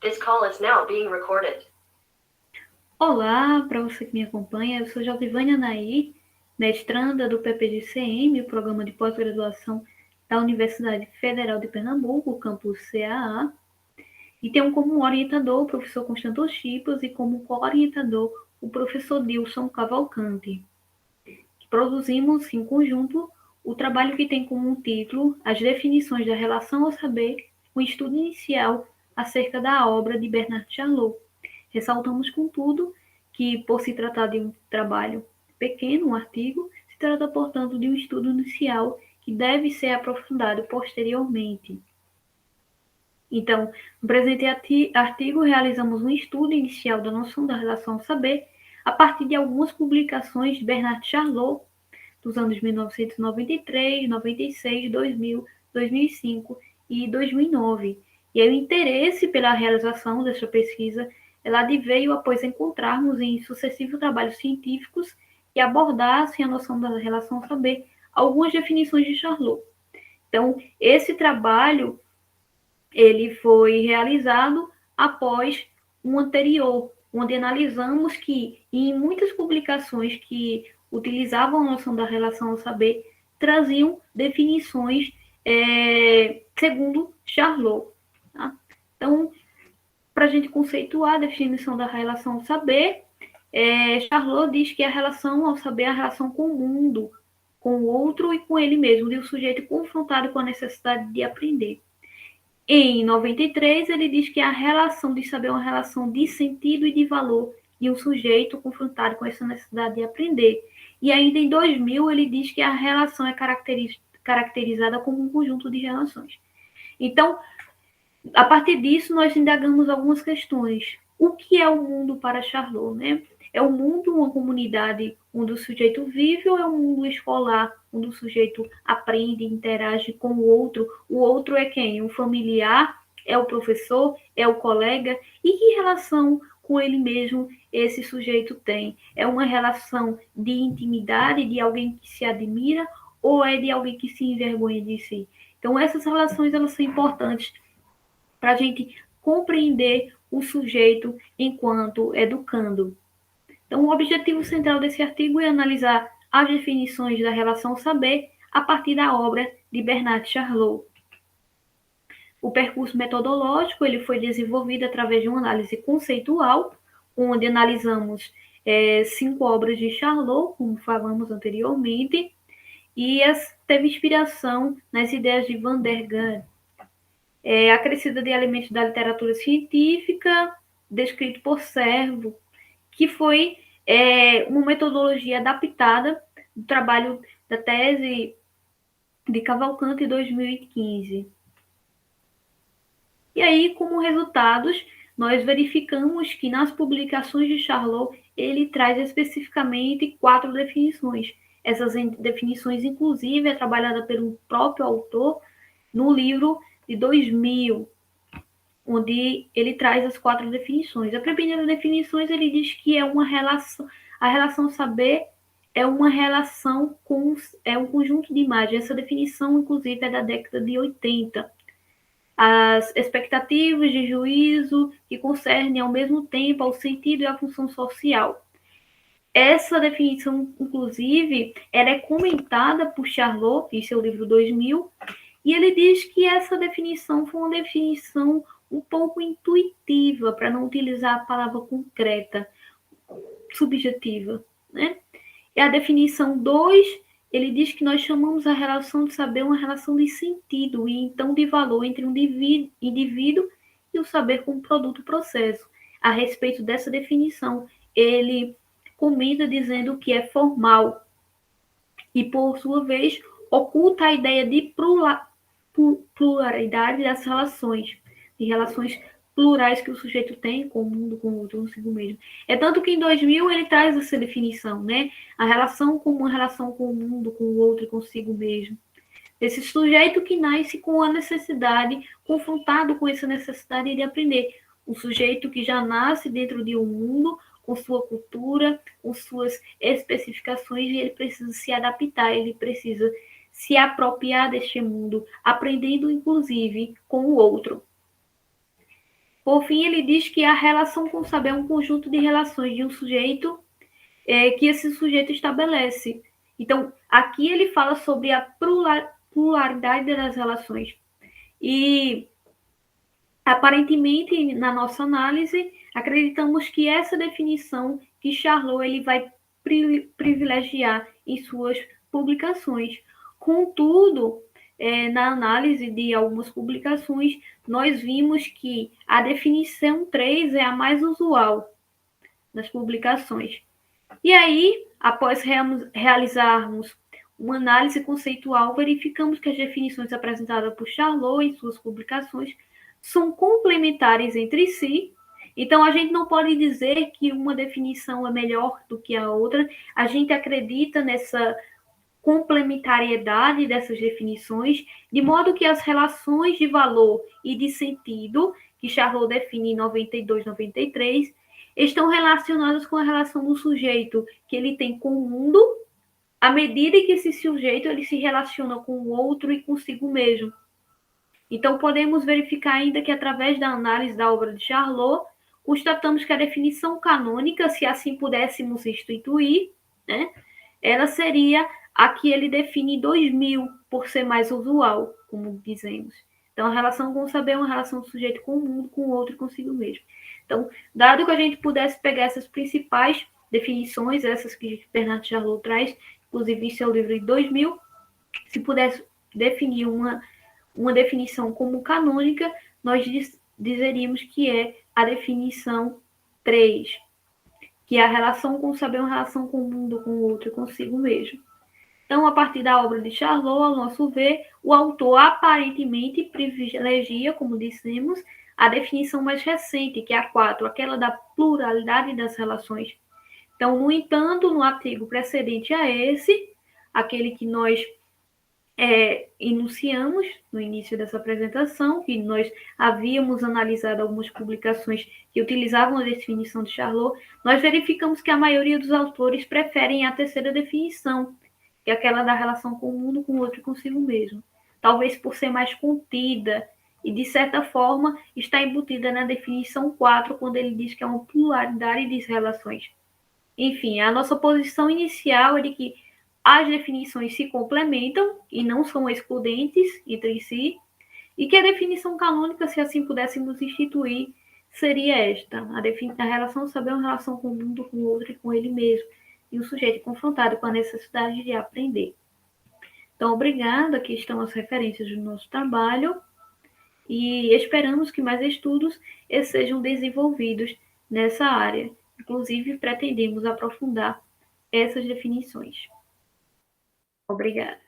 This call is now being recorded. Olá, para você que me acompanha, eu sou Josivânia Nair, mestranda do PPG-CM, o Programa de Pós-Graduação da Universidade Federal de Pernambuco, campus CAA, e tenho como orientador o professor Constantino Chipas e como co-orientador o professor Dilson Cavalcante. Produzimos em conjunto o trabalho que tem como título As definições da relação ao saber, um estudo inicial acerca da obra de Bernard Charlot. Ressaltamos, contudo, que, por se tratar de um trabalho pequeno, um artigo, se trata, portanto, de um estudo inicial que deve ser aprofundado posteriormente. Então, no presente artigo, realizamos um estudo inicial da noção da relação ao saber a partir de algumas publicações de Bernard Charlot, dos anos 1993, 96, 2000, 2005 e 2009. E aí o interesse pela realização dessa pesquisa ela adveio após encontrarmos em sucessivos trabalhos científicos que abordassem a noção da relação saber algumas definições de Charlot. Então, esse trabalho ele foi realizado após um anterior, onde analisamos que em muitas publicações que utilizavam a noção da relação ao saber traziam definições segundo Charlot. Tá? Então, para a gente conceituar a definição da relação ao saber, Charlot diz que a relação ao saber é a relação com o mundo, com o outro e com ele mesmo, de um sujeito confrontado com a necessidade de aprender. Em 93, ele diz que a relação de saber é uma relação de sentido e de valor de um sujeito confrontado com essa necessidade de aprender. E ainda em 2000, ele diz que a relação é caracterizada como um conjunto de relações. Então, a partir disso, nós indagamos algumas questões. O que é o mundo para Charlot, né? É o mundo uma comunidade onde o sujeito vive ou é um mundo escolar, onde o sujeito aprende, interage com o outro? O outro é quem? O familiar? É o professor? É o colega? E que relação com ele mesmo esse sujeito tem? É uma relação de intimidade, de alguém que se admira, ou é de alguém que se envergonha de si? Então, essas relações elas são importantes para a gente compreender o sujeito enquanto educando. Então, o objetivo central desse artigo é analisar as definições da relação saber a partir da obra de Bernard Charlot. O percurso metodológico ele foi desenvolvido através de uma análise conceitual, onde analisamos 5 obras de Charlot, como falamos anteriormente, e teve inspiração nas ideias de Van der Gunn. A crescida de elementos da literatura científica, descrito por Servo, que foi uma metodologia adaptada do trabalho da tese de Cavalcante em 2015. E aí, como resultados, nós verificamos que nas publicações de Charlot, ele traz especificamente 4 definições. Essas definições, inclusive, é trabalhada pelo próprio autor no livro de 2000, onde ele traz as 4 definições. A primeira definição, ele diz que é uma relação, a relação saber é uma relação com, um conjunto de imagens. Essa definição, inclusive, é da década de 80. As expectativas de juízo que concernem ao mesmo tempo ao sentido e à função social. Essa definição, inclusive, ela é comentada por Charlot em seu livro 2000, e ele diz que essa definição foi uma definição um pouco intuitiva, para não utilizar a palavra concreta, subjetiva, né? E a definição 2, ele diz que nós chamamos a relação de saber uma relação de sentido e então de valor entre um indivíduo e o saber como produto processo. A respeito dessa definição, ele comenta dizendo que é formal e, por sua vez, oculta a ideia de pluralidade das relações, de relações plurais que o sujeito tem com o mundo, com o outro, consigo mesmo. É tanto que em 2000 ele traz essa definição, né? A relação como uma relação com o mundo, com o outro e consigo mesmo. Esse sujeito que nasce com a necessidade, confrontado com essa necessidade de aprender. Um sujeito que já nasce dentro de um mundo, com sua cultura, com suas especificações, e ele precisa se adaptar, ele precisa se apropriar deste mundo, aprendendo inclusive com o outro. Por fim, ele diz que a relação com o saber é um conjunto de relações de um sujeito que esse sujeito estabelece. Então, aqui ele fala sobre a pluralidade das relações. E, aparentemente, na nossa análise, acreditamos que essa definição que Charlot ele vai privilegiar em suas publicações. Contudo, na análise de algumas publicações, nós vimos que a definição 3 é a mais usual nas publicações. E aí, após realizarmos uma análise conceitual, verificamos que as definições apresentadas por Charlot em suas publicações são complementares entre si. Então, a gente não pode dizer que uma definição é melhor do que a outra. A gente acredita nessa complementariedade dessas definições, de modo que as relações de valor e de sentido, que Charlot define em 92, 93, estão relacionadas com a relação do sujeito que ele tem com o mundo, à medida que esse sujeito ele se relaciona com o outro e consigo mesmo. Então, podemos verificar ainda que, através da análise da obra de Charlot, constatamos que a definição canônica, se assim pudéssemos instituir, né, ela seria a que ele define em 2000, por ser mais usual, como dizemos. Então, a relação com o saber é uma relação do sujeito com o mundo, com o outro e consigo mesmo. Então, dado que a gente pudesse pegar essas principais definições, essas que Bernard Charlot traz, inclusive em seu livro de 2000, se pudesse definir uma definição como canônica, nós dizeríamos que é a definição 3, que é a relação com o saber, uma relação com o mundo, com o outro e consigo mesmo. Então, a partir da obra de Charlot, ao nosso ver, o autor aparentemente privilegia, como dissemos, a definição mais recente, que é a 4, aquela da pluralidade das relações. Então, no entanto, no artigo precedente a esse, aquele que nós enunciamos no início dessa apresentação, que nós havíamos analisado algumas publicações que utilizavam a definição de Charlot, nós verificamos que a maioria dos autores preferem a terceira definição, que é aquela da relação com o mundo, com o outro e consigo mesmo. Talvez por ser mais contida e, de certa forma, está embutida na definição 4, quando ele diz que é uma pluralidade de relações. Enfim, a nossa posição inicial é de que as definições se complementam e não são excludentes entre si, e que a definição canônica, se assim pudéssemos instituir, seria esta: a relação do saber é uma relação com o mundo, com o outro e com ele mesmo, e o sujeito confrontado com a necessidade de aprender. Então, obrigada, aqui estão as referências do nosso trabalho, e esperamos que mais estudos sejam desenvolvidos nessa área. Inclusive, pretendemos aprofundar essas definições. Obrigada.